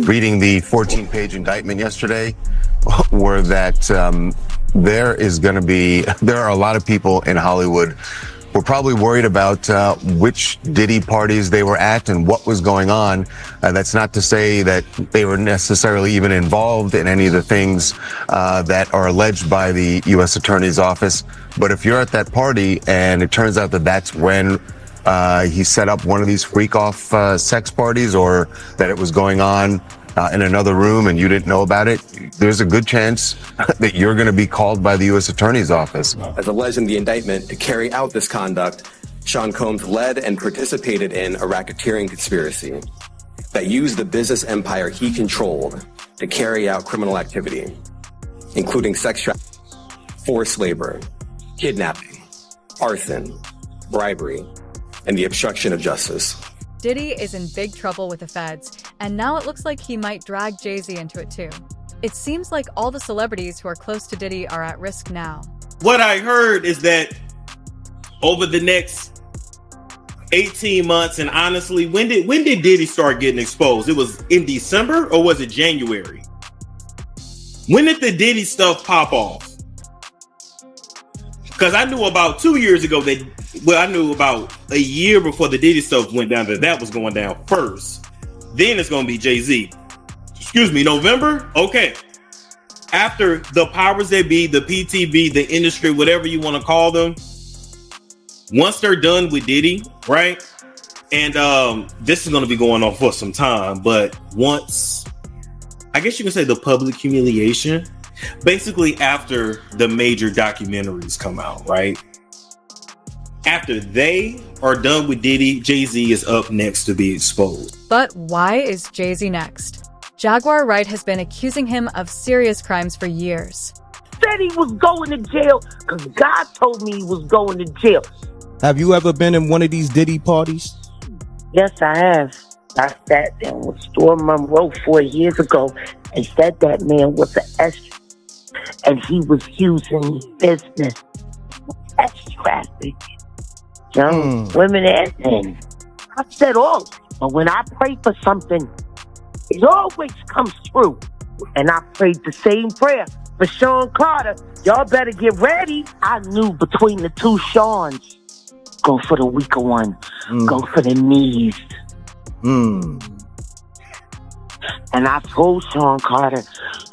reading the 14-page indictment yesterday were that there are a lot of people in Hollywood who are probably worried about which Diddy parties they were at and what was going on. That's not to say that they were necessarily even involved in any of the things that are alleged by the U.S. Attorney's Office. But if you're at that party and it turns out that that's when he set up one of these freak-off sex parties, or that it was going on in another room and you didn't know about it, there's a good chance that you're going to be called by the U.S. Attorney's Office. As alleged in the indictment, to carry out this conduct, Sean Combs led and participated in a racketeering conspiracy that used the business empire he controlled to carry out criminal activity, including sex trafficking, forced labor, kidnapping, arson, bribery, and the obstruction of justice. Diddy is in big trouble with the feds, and now it looks like he might drag Jay-Z into it too. It seems like all the celebrities who are close to Diddy are at risk now. What I heard is that over the next 18 months, and honestly, when did Diddy start getting exposed? It was in December, or was it January? When did the Diddy stuff pop off? Because I knew about 2 years ago I knew about a year before the Diddy stuff went down that was going down first. Then it's going to be Jay-Z. Excuse me, November? Okay. After the powers that be, the PTB, the industry, whatever you want to call them, once they're done with Diddy, right? And this is going to be going on for some time, but once, I guess you can say the public humiliation, basically after the major documentaries come out, right? After they are done with Diddy, Jay-Z is up next to be exposed. But why is Jay-Z next? Jaguar Wright has been accusing him of serious crimes for years. Said he was going to jail because God told me he was going to jail. Have you ever been in one of these Diddy parties? Yes, I have. I sat down with Storm Monroe 4 years ago and said that man was an extra, and he was using business, sex trafficking, young women and men. I said all, but when I pray for something, it always comes true. And I prayed the same prayer for Sean Carter. Y'all better get ready. I knew between the two Seans, go for the weaker one. Go for the knees. And I told Sean Carter,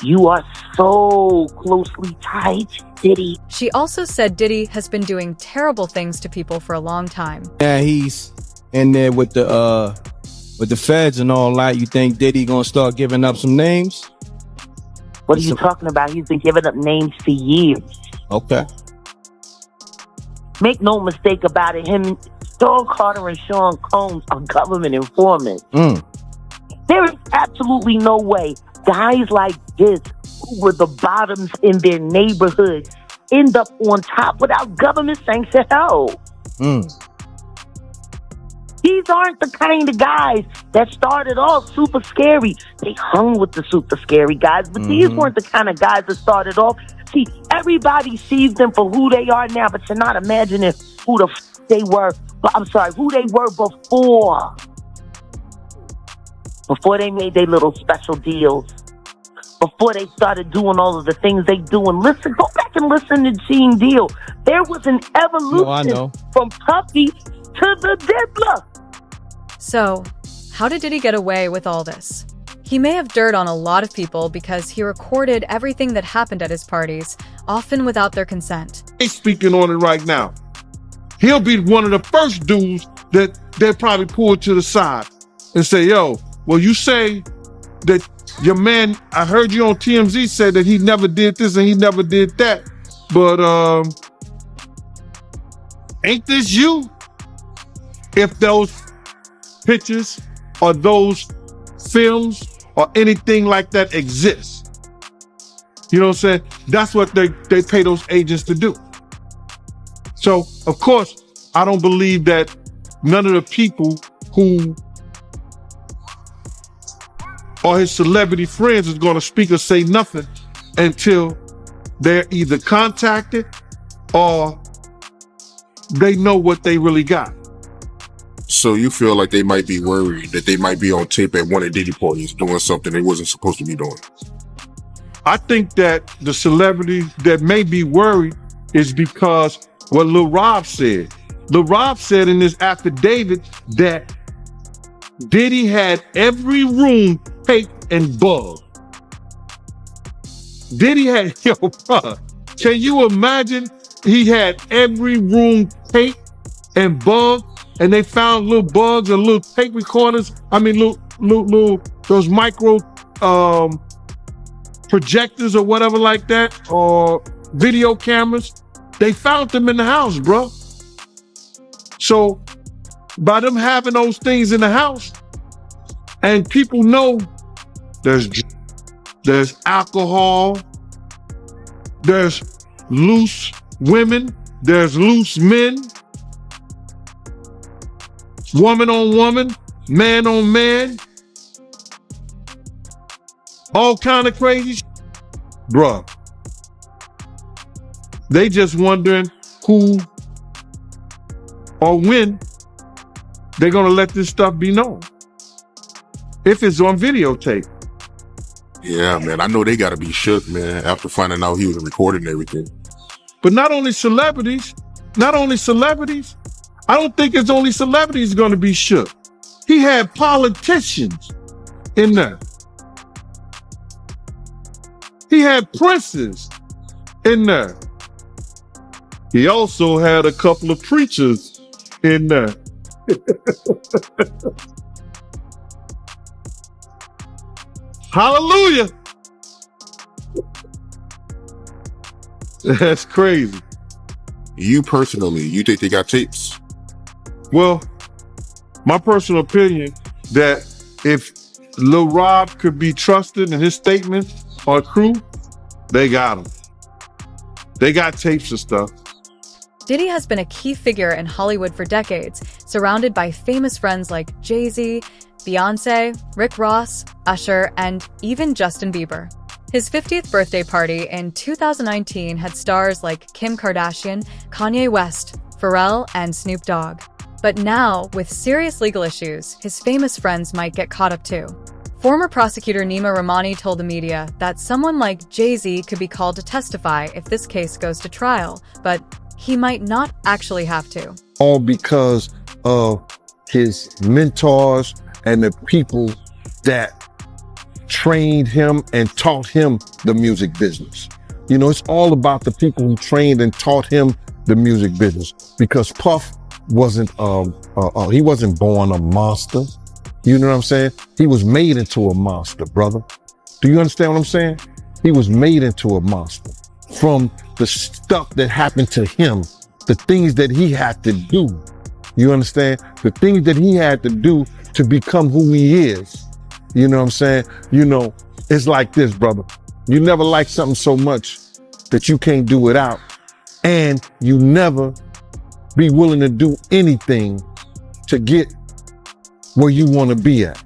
you are so closely tied to Diddy. She also said Diddy has been doing terrible things to people for a long time. Yeah, he's in there with the feds and all that. You think Diddy gonna start giving up some names? What are you talking about? He's been giving up names for years. Okay. Make no mistake about it, him, Sean Carter and Sean Combs are government informants. There is absolutely no way guys like this, who were the bottoms in their neighborhood, end up on top without government sanctioned help. These aren't the kind of guys that started off super scary. They hung with the super scary guys, but these weren't the kind of guys that started off. See, everybody sees them for who they are now, but you're not imagining who they were. But I'm sorry, who they were before. Before they made their little special deals. Before they started doing all of the things they do. And listen, go back and listen to Gene Deal. There was an evolution from Puffy to the Diddler. So, how did Diddy get away with all this? He may have dirt on a lot of people because he recorded everything that happened at his parties, often without their consent. He's speaking on it right now. He'll be one of the first dudes that they'll probably pull to the side and say, yo, well, you say that your man, I heard you on TMZ say that he never did this and he never did that, but ain't this you? If those pictures or those films or anything like that exists, you know what I'm saying? That's what they pay those agents to do. So, of course, I don't believe that none of the people who are his celebrity friends is going to speak or say nothing until they're either contacted or they know what they really got. So you feel like they might be worried that they might be on tape at one of Diddy parties doing something they wasn't supposed to be doing? I think that the celebrity that may be worried is because what Lil Rob said. Lil Rob said in his affidavit that Diddy had every room taped and bugged. Diddy had, yo, bro, can you imagine? He had every room taped and bugged, and they found little bugs and little tape recorders. I mean, little those micro projectors or whatever like that, or video cameras. They found them in the house, bro. So by them having those things in the house, and people know there's alcohol, there's loose women, there's loose men, woman on woman, man on man, all kind of crazy shit. Bruh, they just wondering who or when they're gonna let this stuff be known. If it's on videotape. Yeah, man. I know they gotta be shook, man, after finding out he was recording everything. But not only celebrities, I don't think it's only celebrities gonna be shook. He had politicians in there. He had princes in there. He also had a couple of preachers in there. Hallelujah. That's crazy. You personally, you think they got tapes? Well, my personal opinion that if Lil Rob could be trusted in his statements or crew, they got him. They got tapes and stuff. Diddy has been a key figure in Hollywood for decades, surrounded by famous friends like Jay-Z, Beyonce, Rick Ross, Usher, and even Justin Bieber. His 50th birthday party in 2019 had stars like Kim Kardashian, Kanye West, Pharrell, and Snoop Dogg. But now, with serious legal issues, his famous friends might get caught up too. Former prosecutor Nima Rahmani told the media that someone like Jay-Z could be called to testify if this case goes to trial, but he might not actually have to. All because of his mentors and the people that trained him and taught him the music business. You know, it's all about the people who trained and taught him the music business, because Puff wasn't, he wasn't born a monster. You know what I'm saying? He was made into a monster, brother. Do you understand what I'm saying? He was made into a monster from the stuff that happened to him, the things that he had to do. You understand? The things that he had to do to become who he is. You know what I'm saying? You know, it's like this, brother. You never like something so much that you can't do without, and you never be willing to do anything to get where you want to be at.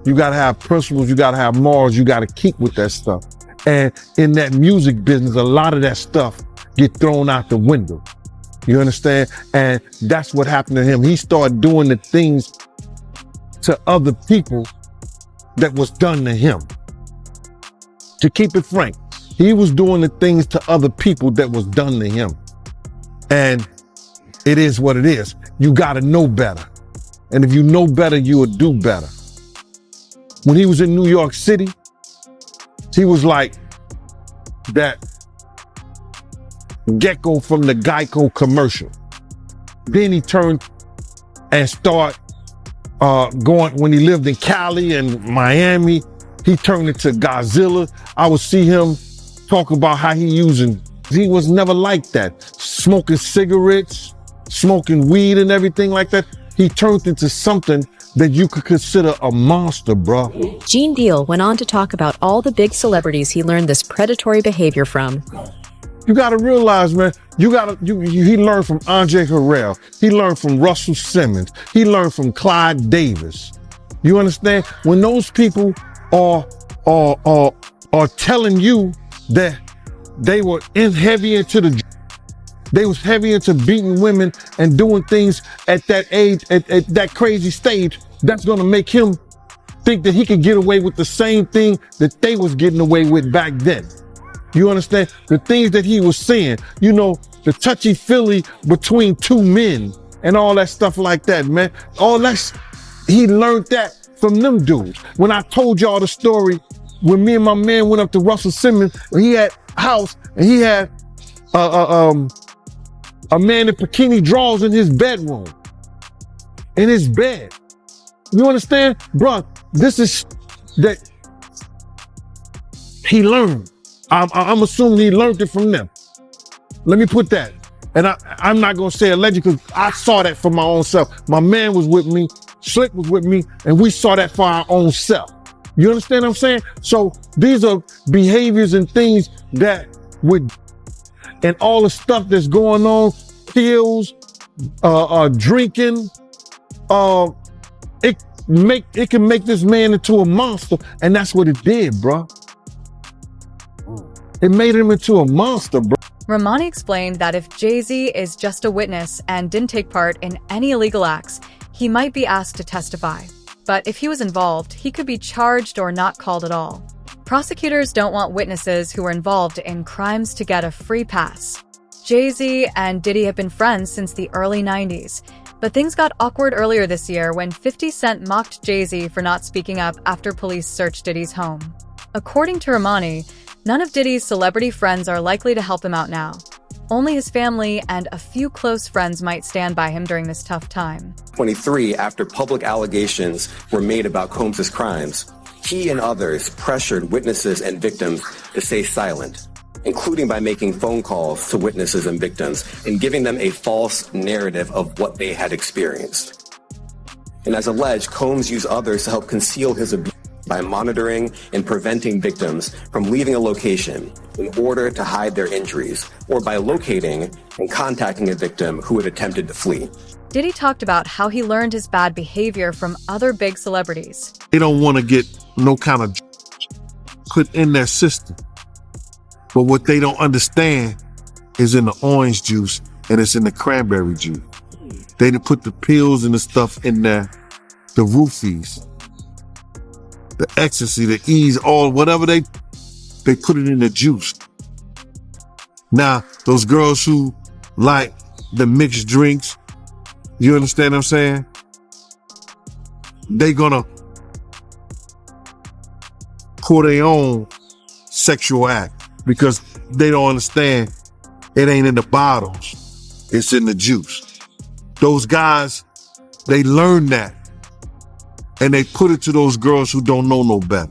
You got to have principles. You got to have morals. You got to keep with that stuff. And in that music business, a lot of that stuff get thrown out the window. You understand? And that's what happened to him. He started doing the things to other people that was done to him. To keep it frank, he was doing the things to other people that was done to him. And it is what it is. You got to know better. And if you know better, you will do better. When he was in New York City, he was like that gecko from the Geico commercial. Then he turned and started going, when he lived in Cali and Miami, he turned into Godzilla. I would see him talk about how he was never like that. Smoking cigarettes, smoking weed and everything like that. He turned into something that you could consider a monster, bro. Gene Deal went on to talk about all the big celebrities he learned this predatory behavior from. You got to realize, man, he learned from Andre Harrell. He learned from Russell Simmons. He learned from Clyde Davis. You understand? When those people are telling you that they were heavy into the They was heavy into beating women and doing things at that age, at that crazy stage. That's gonna make him think that he could get away with the same thing that they was getting away with back then. You understand? The things that he was saying, you know, the touchy-feely between two men and all that stuff like that, man. All that's, he learned that from them dudes. When I told y'all the story, when me and my man went up to Russell Simmons, he had a house and he had a man in bikini drawers in his bedroom, in his bed. You understand? Bruh, this is that he learned. I'm assuming he learned it from them. Let me put that. And I'm not gonna say alleged because I saw that for my own self. My man was with me, Slick was with me, and we saw that for our own self. You understand what I'm saying? So these are behaviors and things that would, and all the stuff that's going on, pills, drinking, it can make this man into a monster, and that's what it did, bro. It made him into a monster, bro. Ramani explained that if Jay-Z is just a witness and didn't take part in any illegal acts, he might be asked to testify. But if he was involved, he could be charged or not called at all. Prosecutors don't want witnesses who are involved in crimes to get a free pass. Jay-Z and Diddy have been friends since the early 90s, but things got awkward earlier this year when 50 Cent mocked Jay-Z for not speaking up after police searched Diddy's home. According to Ramani, none of Diddy's celebrity friends are likely to help him out now. Only his family and a few close friends might stand by him during this tough time. 23, after public allegations were made about Combs' crimes, he and others pressured witnesses and victims to stay silent, including by making phone calls to witnesses and victims and giving them a false narrative of what they had experienced. And as alleged, Combs used others to help conceal his abuse by monitoring and preventing victims from leaving a location in order to hide their injuries, or by locating and contacting a victim who had attempted to flee. Diddy talked about how he learned his bad behavior from other big celebrities. They don't want to get no kind of put in their system. But what they don't understand is in the orange juice and it's in the cranberry juice. They done put the pills and the stuff in there, the roofies, the ecstasy, the ease, all whatever they put it in the juice. Now, those girls who like the mixed drinks, you understand what I'm saying? They gonna pour their own sexual act because they don't understand it ain't in the bottles, it's in the juice. Those guys, they learn that. And they put it to those girls who don't know no better.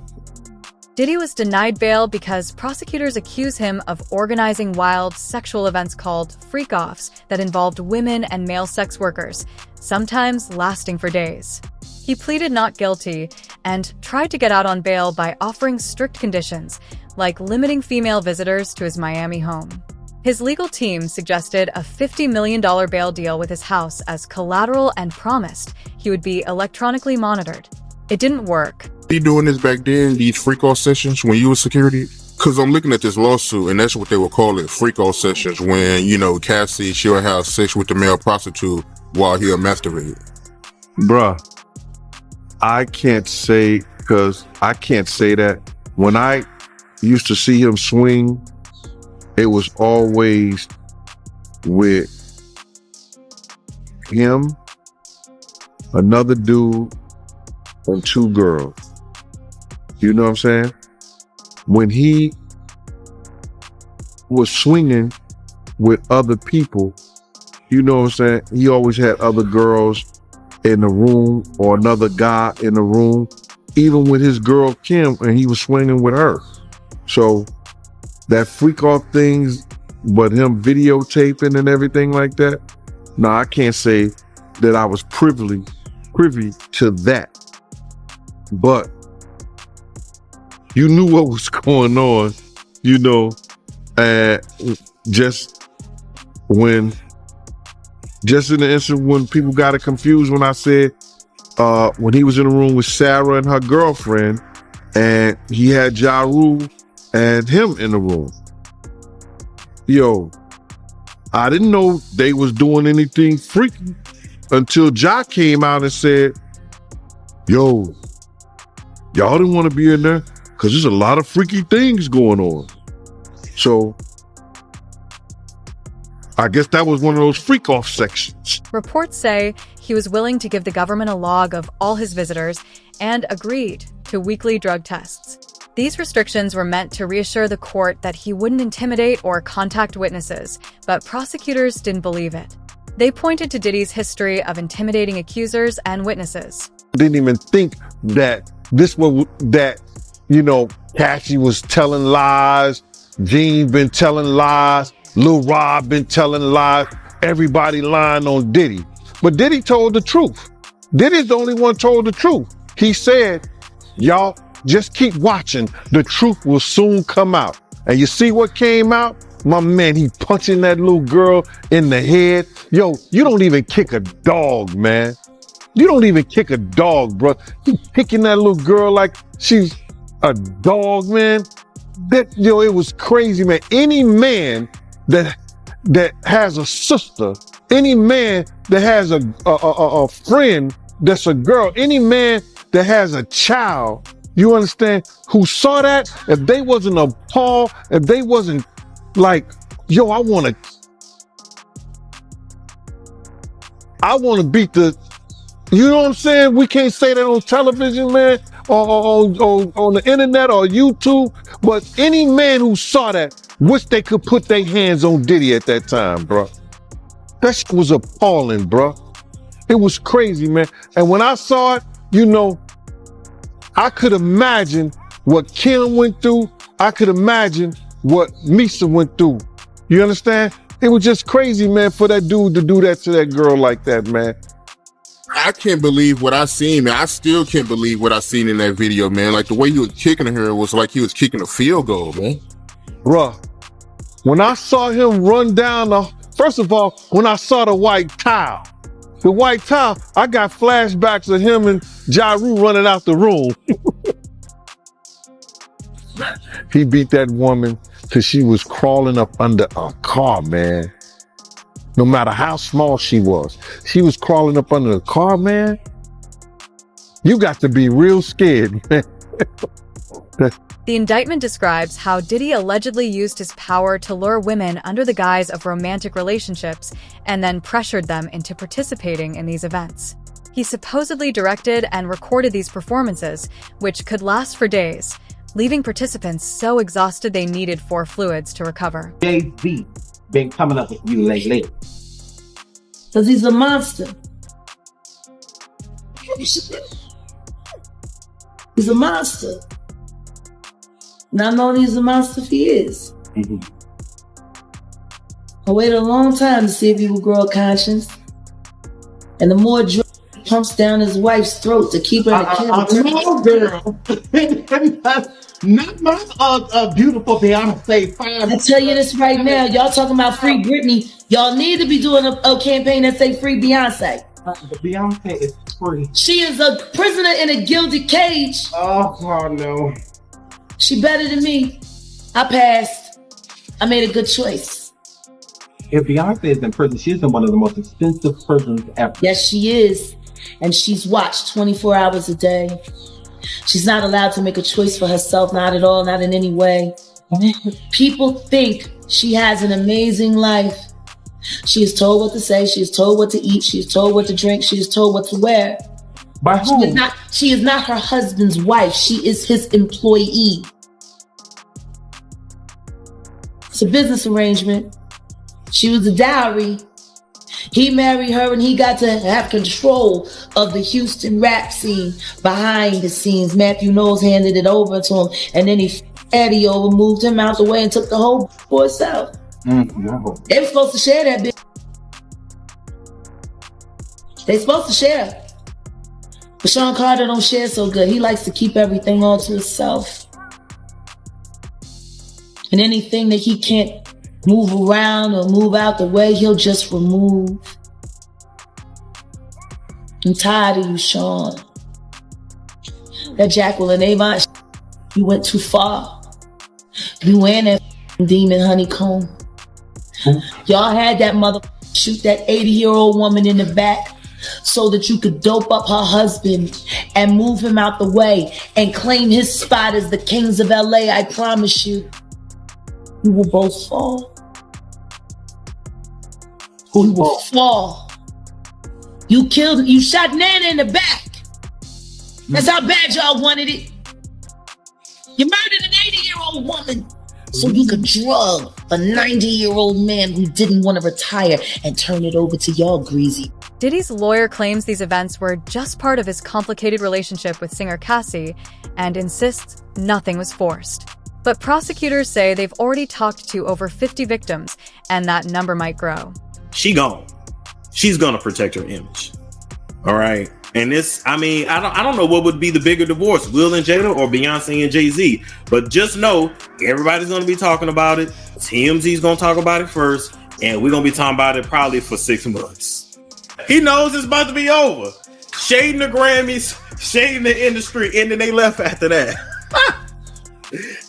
Diddy was denied bail because prosecutors accuse him of organizing wild sexual events called freak-offs that involved women and male sex workers, sometimes lasting for days. He pleaded not guilty and tried to get out on bail by offering strict conditions, like limiting female visitors to his Miami home. His legal team suggested a $50 million bail deal with his house as collateral and promised he would be electronically monitored. It didn't work. You doing this back then, these freak-off sessions when you were security? Because I'm looking at this lawsuit, and that's what they would call it, freak-off sessions, when, you know, Cassie, she'll have sex with the male prostitute while he'll masturbate. Bruh, I can't say, because I can't say that. When I used to see him swing, it was always with him, another dude, and two girls. You know what I'm saying? When he was swinging with other people, you know what I'm saying? He always had other girls in the room or another guy in the room, even with his girl Kim, and he was swinging with her. So that freak off things, but him videotaping and everything like that, no, I can't say that I was privy to that. But you knew what was going on, you know, and just in the instant when people got it confused when I said, when he was in the room with Sarah and her girlfriend, and he had Ja Rule and him in the room. Yo, I didn't know they was doing anything freaky until Ja came out and said, yo, y'all didn't want to be in there because there's a lot of freaky things going on. So I guess that was one of those freak off sections. Reports say he was willing to give the government a log of all his visitors and agreed to weekly drug tests. These restrictions were meant to reassure the court that he wouldn't intimidate or contact witnesses, but prosecutors didn't believe it. They pointed to Diddy's history of intimidating accusers and witnesses. Didn't even think that Cassie was telling lies, Gene been telling lies, Lil Rob been telling lies, everybody lying on Diddy. But Diddy told the truth. Diddy's the only one told the truth. He said, y'all, just keep watching. The truth will soon come out. And you see what came out? My man, he punching that little girl in the head. Yo, you don't even kick a dog, man. You don't even kick a dog, bro. You picking that little girl like she's a dog, man. It was crazy, man. Any man that has a sister, any man that has a friend that's a girl, any man that has a child, you understand, who saw that, if they wasn't appalled, if they wasn't like, yo, I want to beat the, you know what I'm saying? We can't say that on television, man, or on the internet or YouTube, but any man who saw that wish they could put their hands on Diddy at that time, bro. That shit was appalling, bro. It was crazy, man. And when I saw it, I could imagine what Kim went through. I could imagine what Misa went through. You understand? It was just crazy, man, for that dude to do that to that girl like that, man. I can't believe what I seen, man. I still can't believe what I seen in that video, man. Like the way he was kicking her was like he was kicking a field goal, man. Bruh, when I saw him run down first of all, when I saw the white towel, I got flashbacks of him and Ja Rule running out the room. He beat that woman till she was crawling up under a car, man. No matter how small she was crawling up under the car, man. You got to be real scared, man. The indictment describes how Diddy allegedly used his power to lure women under the guise of romantic relationships and then pressured them into participating in these events. He supposedly directed and recorded these performances, which could last for days, leaving participants so exhausted they needed 4 fluids to recover. Jay-Z been coming up with you lately. Because he's a monster. He's a monster. And I know he's a monster if he is. I waited a long time to see if he would grow a conscience. And the more drug he pumps down his wife's throat to keep her in the girl. Not my beautiful Beyonce fan. I tell you this right now, y'all talking about free Britney. Y'all need to be doing a campaign that say free Beyonce. Beyonce is free. She is a prisoner in a gilded cage. Oh, God, no. She better than me. I passed. I made a good choice. If Beyonce is in prison, she's in one of the most expensive prisons ever. Yes, she is. And she's watched 24 hours a day. She's not allowed to make a choice for herself, not at all, not in any way. People think she has an amazing life. She is told what to say, she is told what to eat, she is told what to drink, she is told what to wear. By whom? She is not her husband's wife, she is his employee. It's a business arrangement. She was a dowry. He married her and he got to have control of the Houston rap scene behind the scenes. Matthew Knowles handed it over to him, and then he Eddie over, moved him out the way and took the whole for himself. No. They were supposed to share that bitch. They supposed to share. But Sean Carter don't share so good. He likes to keep everything all to himself. And anything that he can't move around or move out the way, he'll just remove. I'm tired of you, Sean. That Jacqueline Avon, you went too far. You wearing that demon honeycomb. Y'all had that mother shoot that 80-year-old woman in the back so that you could dope up her husband and move him out the way and claim his spot as the kings of LA. I promise you, you will both fall. You will fall. You shot Nana in the back. That's how bad y'all wanted it. You murdered an 80-year-old woman so you could drug a 90-year-old man who didn't want to retire and turn it over to y'all greasy. Diddy's lawyer claims these events were just part of his complicated relationship with singer Cassie and insists nothing was forced. But prosecutors say they've already talked to over 50 victims and that number might grow. She gone. She's gonna protect her image. All right. And this, I mean, I don't know what would be the bigger divorce, Will and Jada or Beyonce and Jay-Z. But just know everybody's gonna be talking about it. TMZ's gonna talk about it first, and we're gonna be talking about it probably for 6 months. He knows it's about to be over. Shading the Grammys, shading the industry, and then they left after that.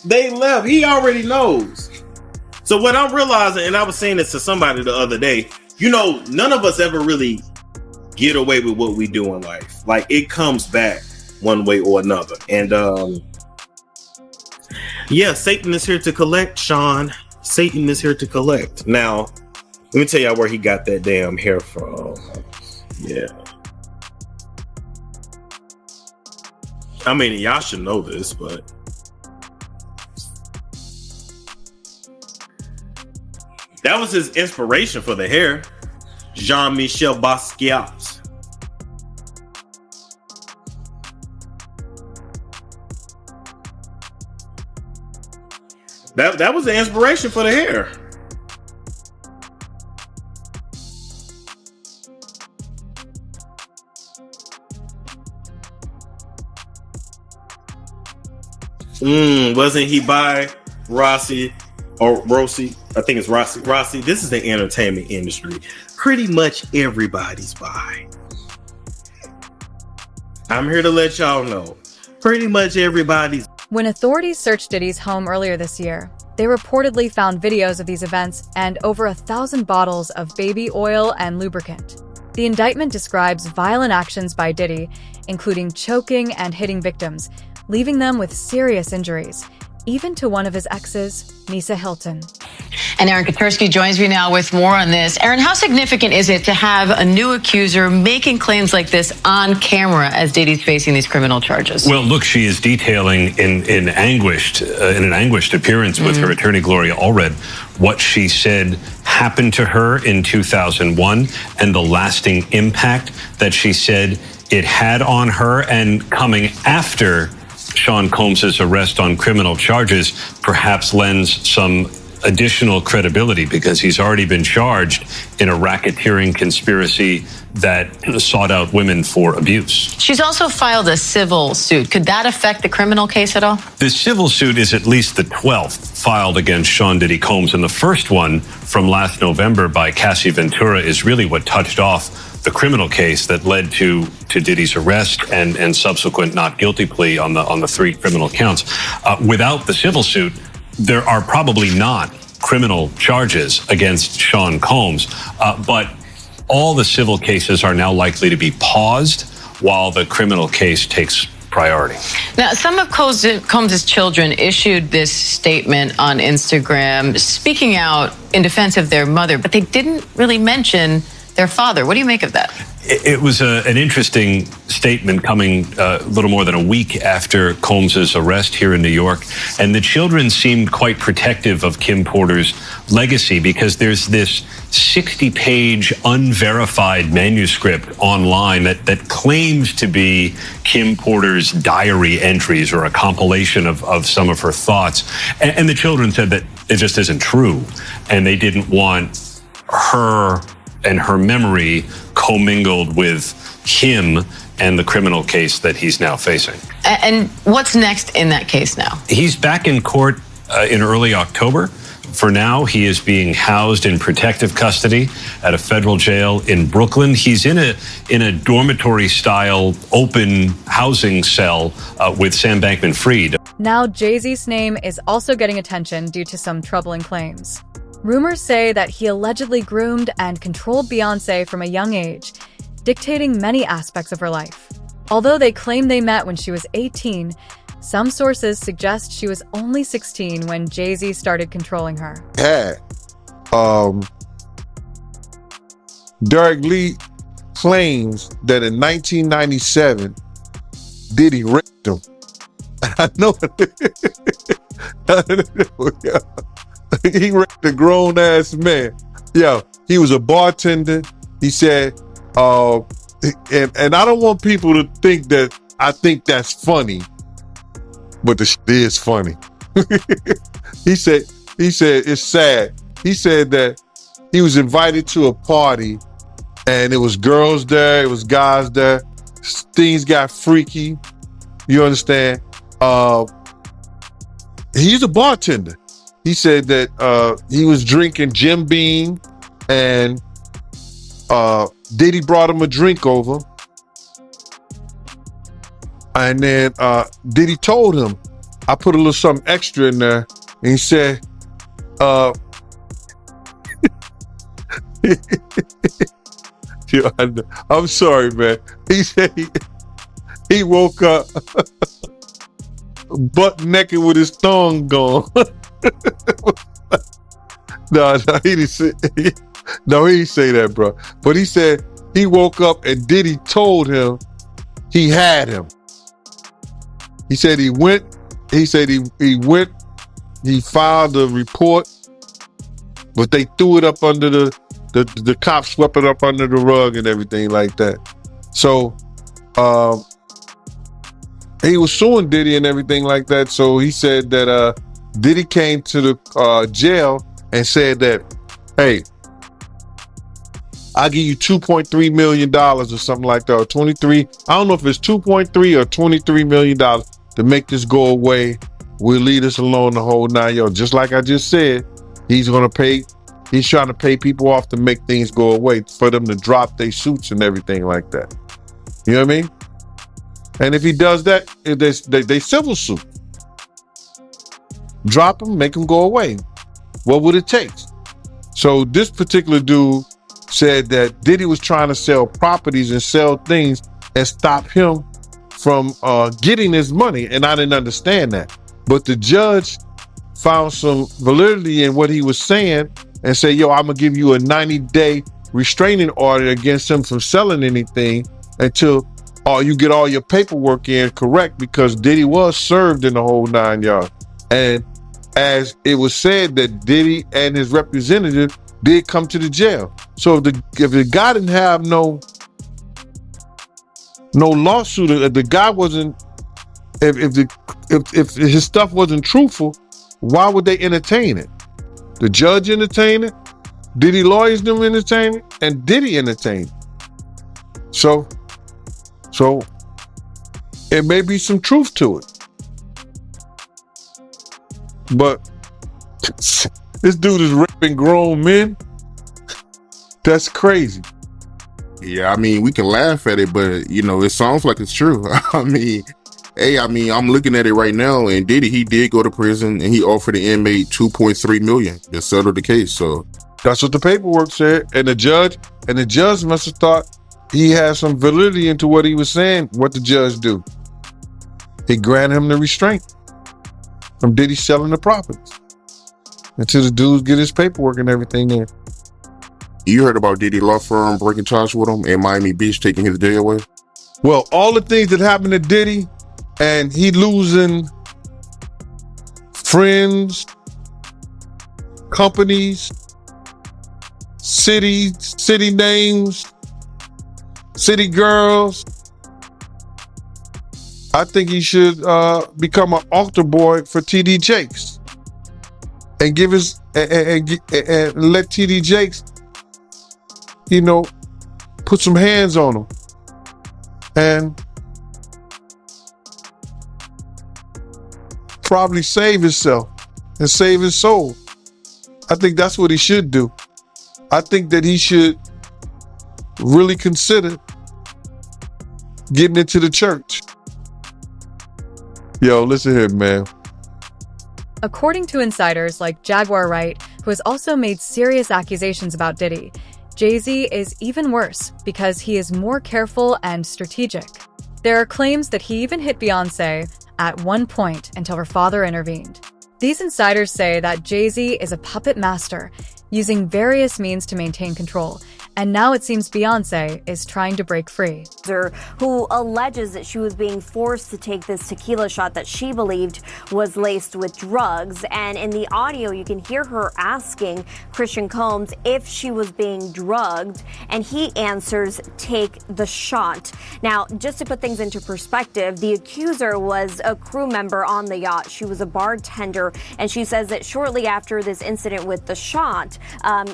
They left. He already knows. So what I'm realizing, and I was saying this to somebody the other day, you know, none of us ever really get away with what we do in life. Like, it comes back one way or another. And yeah, Satan is here to collect, Sean. Satan is here to collect. Now, let me tell y'all where he got that damn hair from. Yeah. I mean, y'all should know this, but that was his inspiration for the hair. Jean-Michel Basquiat. That was the inspiration for the hair. Wasn't he by Rossi or Rossi? I think it's Rossi. Rossi, this is the entertainment industry. Pretty much everybody's by. I'm here to let y'all know. Pretty much everybody's. When authorities searched Diddy's home earlier this year, they reportedly found videos of these events and over 1,000 bottles of baby oil and lubricant. The indictment describes violent actions by Diddy, including choking and hitting victims, leaving them with serious injuries, even to one of his exes, Misa Hilton. And Aaron Katursky joins me now with more on this. Aaron, how significant is it to have a new accuser making claims like this on camera as Diddy's facing these criminal charges? Well, look, she is detailing in an anguished appearance with her attorney, Gloria Allred, what she said happened to her in 2001 and the lasting impact that she said it had on her, and coming after Sean Combs' arrest on criminal charges perhaps lends some additional credibility because he's already been charged in a racketeering conspiracy that sought out women for abuse. She's also filed a civil suit. Could that affect the criminal case at all? The civil suit is at least the 12th filed against Sean Diddy Combs, and the first one from last November by Cassie Ventura is really what touched off the criminal case that led to Diddy's arrest and subsequent not guilty plea on the 3 criminal counts. Without the civil suit, there are probably not criminal charges against Sean Combs, but all the civil cases are now likely to be paused while the criminal case takes priority. Now, some of Combs' children issued this statement on Instagram, speaking out in defense of their mother, but they didn't really mention their father. What do you make of that? It was an interesting statement coming a little more than a week after Combs' arrest here in New York. And the children seemed quite protective of Kim Porter's legacy because there's this 60-page unverified manuscript online that claims to be Kim Porter's diary entries or a compilation of some of her thoughts. And the children said that it just isn't true. And they didn't want her and her memory commingled with him and the criminal case that he's now facing. And what's next in that case now? He's back in court in early October. For now, he is being housed in protective custody at a federal jail in Brooklyn. He's in a dormitory-style open housing cell with Sam Bankman-Fried. Now, Jay-Z's name is also getting attention due to some troubling claims. Rumors say that he allegedly groomed and controlled Beyoncé from a young age, dictating many aspects of her life. Although they claim they met when she was 18, some sources suggest she was only 16 when Jay-Z started controlling her. Derek Lee claims that in 1997, Diddy raped him. I know. He raped a grown-ass man. Yeah, he was a bartender. He said, and I don't want people to think that I think that's funny, but the shit is funny. He said it's sad. He said that he was invited to a party and it was girls there, it was guys there. Things got freaky. You understand? He's a bartender. He said that he was drinking Jim Beam and Diddy brought him a drink over. And then Diddy told him, I put a little something extra in there. And he said, yeah, I'm sorry, man. He said he woke up butt naked with his thong gone. No, he didn't say. No, he didn't say that, bro. But he said he woke up and Diddy told him he had him. He said he went. He said he went. He filed a report, but they threw it up under the cops swept it up under the rug and everything like that. So he was suing Diddy and everything like that. So he said that Diddy came to the jail and said that, hey, I'll give you $2.3 million or something like that, or 23. I don't know if it's 2.3 or $23 million to make this go away. We'll leave this alone the whole 9 yards. Just like I just said, he's trying to pay people off to make things go away, for them to drop their suits and everything like that. You know what I mean? And if he does that, they civil suit. Drop him, make him go away. What would it take? So this particular dude said that Diddy was trying to sell properties and sell things and stop him from getting his money. And I didn't understand that. But the judge found some validity in what he was saying and said, yo, I'm going to give you a 90-day restraining order against him from selling anything until you get all your paperwork in correct, because Diddy was served in the whole 9 yards. And as it was said that Diddy and his representative did come to the jail. So if the guy didn't have no lawsuit, if the guy wasn't, if his stuff wasn't truthful, why would they entertain it? The judge entertained it, Diddy lawyers them entertain it, and Diddy entertained it. So it may be some truth to it. But this dude is raping grown men. That's crazy. Yeah, I mean, we can laugh at it, but it sounds like it's true. I'm looking at it right now, and Diddy, he did go to prison, and he offered the inmate $2.3 million to settle the case. So that's what the paperwork said, and the judge must have thought he had some validity into what he was saying. What the judge do? He granted him the restraint from Diddy selling the properties until the dudes get his paperwork and everything in. You heard about Diddy law firm breaking ties with him and Miami Beach taking his day away? Well, all the things that happened to Diddy, and he losing friends, companies, cities, city names, city girls. I think he should become an altar boy for TD Jakes and give his and let TD Jakes, put some hands on him and probably save himself and save his soul. I think that's what he should do. I think that he should really consider getting into the church. Yo, listen here, man. According to insiders like Jaguar Wright, who has also made serious accusations about Diddy. Jay-Z is even worse because he is more careful and strategic. There are claims that he even hit Beyoncé at one point until her father intervened. These insiders say that Jay-Z is a puppet master, using various means to maintain control, and now it seems Beyoncé is trying to break free. Who alleges that she was being forced to take this tequila shot that she believed was laced with drugs. And in the audio, you can hear her asking Christian Combs if she was being drugged, and he answers, "Take the shot." Now, just to put things into perspective, the accuser was a crew member on the yacht. She was a bartender, and she says that shortly after this incident with the shot,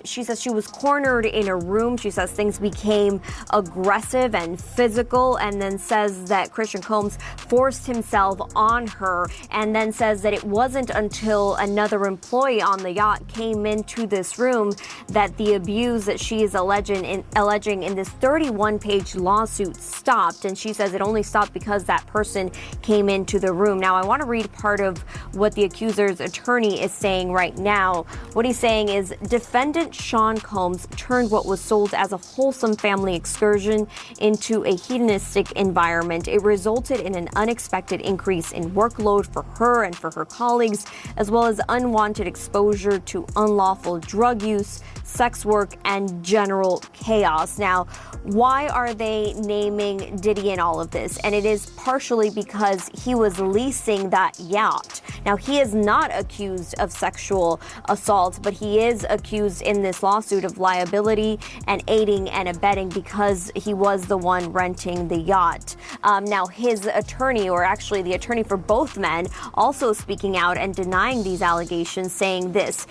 she says she was cornered in a room. She says things became aggressive and physical, and then says that Christian Combs forced himself on her, and then says that it wasn't until another employee on the yacht came into this room that the abuse that she is alleging in this 31-page lawsuit stopped. And she says it only stopped because that person came into the room. Now, I want to read part of what the accuser's attorney is saying right now. What he's saying is, defendant Sean Combs turned what was sold as a wholesome family excursion into a hedonistic environment. It resulted in an unexpected increase in workload for her and for her colleagues, as well as unwanted exposure to unlawful drug use, sex work, and general chaos. Now, why are they naming Diddy in all of this? And it is partially because he was leasing that yacht. Now, he is not accused of sexual assault, but he is accused in this lawsuit of liability and aiding and abetting because he was the one renting the yacht. Now, his attorney, or actually the attorney for both men, also speaking out and denying these allegations, saying this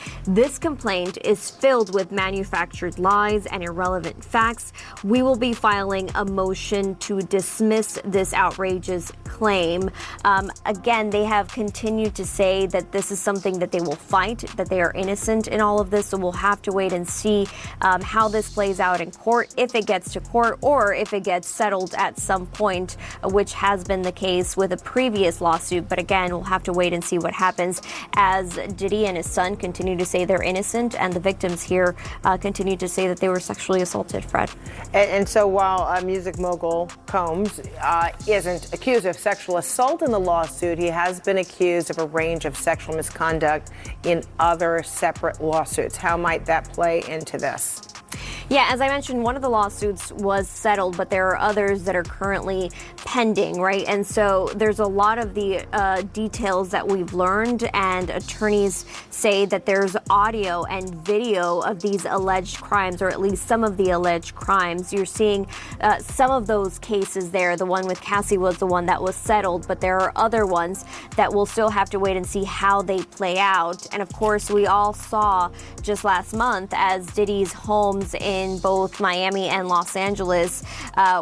complaint is filled with manufactured lies and irrelevant facts. We will be filing a motion to dismiss this outrageous claim. Again, they have continued to say that this is something that they will fight, that they are innocent in all of this. So we'll have to wait and see how this plays out in court, if it gets to court, or if it gets settled at some point, which has been the case with a previous lawsuit. But again, we'll have to wait and see what happens as Diddy and his son continue to say they're innocent, and the victims here continue to say that they were sexually assaulted, Fred. And so while music mogul Combs isn't accused of sexual assault in the lawsuit, he has been accused of a range of sexual misconduct in other separate lawsuits. How might that play into this? Yeah, as I mentioned, one of the lawsuits was settled, but there are others that are currently pending, right? And so there's a lot of the details that we've learned, and attorneys say that there's audio and video of these alleged crimes, or at least some of the alleged crimes. You're seeing some of those cases there. The one with Cassie was the one that was settled, but there are other ones that we'll still have to wait and see how they play out. And of course, we all saw just last month as Diddy's homes in both Miami and Los Angeles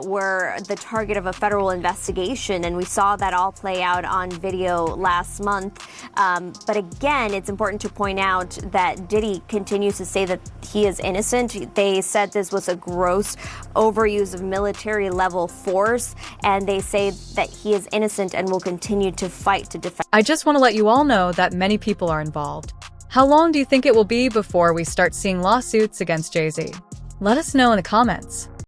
were the target of a federal investigation, and we saw that all play out on video last month. But again, it's important to point out that Diddy continues to say that he is innocent. They said this was a gross overuse of military-level force, and they say that he is innocent and will continue to fight to defend. I just want to let you all know that many people are involved. How long do you think it will be before we start seeing lawsuits against Jay-Z? Let us know in the comments.